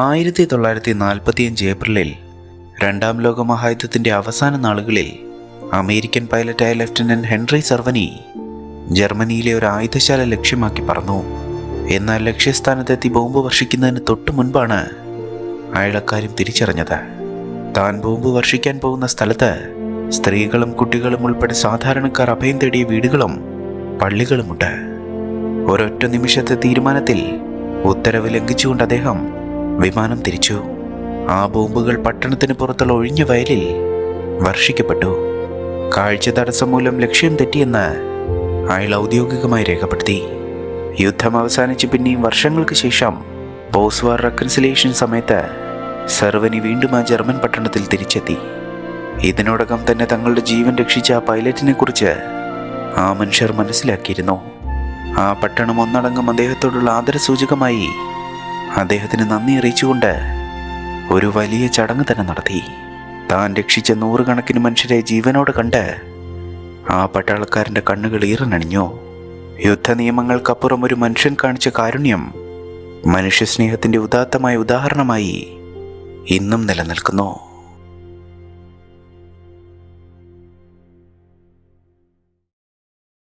1945 ഏപ്രിലിൽ രണ്ടാം ലോക മഹായുദ്ധത്തിൻ്റെ അവസാന നാളുകളിൽ അമേരിക്കൻ പൈലറ്റായ ലഫ്റ്റനന്റ് ഹെൻറി സർവനി ജർമ്മനിയിലെ ഒരു ആയുധശാല ലക്ഷ്യമാക്കി പറന്നു. എന്നാൽ ലക്ഷ്യസ്ഥാനത്തെത്തി ബോംബ് വർഷിക്കുന്നതിന് തൊട്ടു മുൻപാണ് അയാൾ അക്കാര്യം തിരിച്ചറിഞ്ഞത്. താൻ ബോംബ് വർഷിക്കാൻ പോകുന്ന സ്ഥലത്ത് സ്ത്രീകളും കുട്ടികളും ഉൾപ്പെടെ സാധാരണക്കാർ അഭയം തേടിയ വീടുകളും പള്ളികളുമുണ്ട്. ഒരൊറ്റ നിമിഷത്തെ തീരുമാനത്തിൽ ഉത്തരവ് ലംഘിച്ചുകൊണ്ട് അദ്ദേഹം വിമാനം തിരിച്ചു. ആ ബോംബുകൾ പട്ടണത്തിന് പുറത്തുള്ള ഒഴിഞ്ഞ വയലിൽ വർഷിക്കപ്പെട്ടു. കാഴ്ച തടസ്സം മൂലം ലക്ഷ്യം തെറ്റിയെന്ന് അയാൾ ഔദ്യോഗികമായി രേഖപ്പെടുത്തി. യുദ്ധം അവസാനിച്ച് പിന്നെയും വർഷങ്ങൾക്ക് ശേഷം പോസ്റ്റ് വാർ റെക്കൺസിലിയേഷൻ സമയത്ത് സർവനി വീണ്ടും ആ ജർമ്മൻ പട്ടണത്തിൽ തിരിച്ചെത്തി. ഇതിനോടകം തന്നെ തങ്ങളുടെ ജീവൻ രക്ഷിച്ച ആ പൈലറ്റിനെ കുറിച്ച് ആ മനുഷ്യർ മനസ്സിലാക്കിയിരുന്നു. ആ പട്ടണം ഒന്നടങ്കം അദ്ദേഹത്തോടുള്ള ആദരസൂചകമായി അദ്ദേഹത്തിന് നന്ദി അറിയിച്ചുകൊണ്ട് ഒരു വലിയ ചടങ്ങ് തന്നെ നടത്തി. താൻ രക്ഷിച്ച നൂറുകണക്കിന് മനുഷ്യരെ ജീവനോടെ കണ്ട് ആ പട്ടാളക്കാരൻ്റെ കണ്ണുകൾ ഈറനണിഞ്ഞു. യുദ്ധ നിയമങ്ങൾക്കപ്പുറം ഒരു മനുഷ്യൻ കാണിച്ച കാരുണ്യം മനുഷ്യസ്നേഹത്തിൻ്റെ ഉദാത്തമായ ഉദാഹരണമായി ഇന്നും നിലനിൽക്കുന്നു.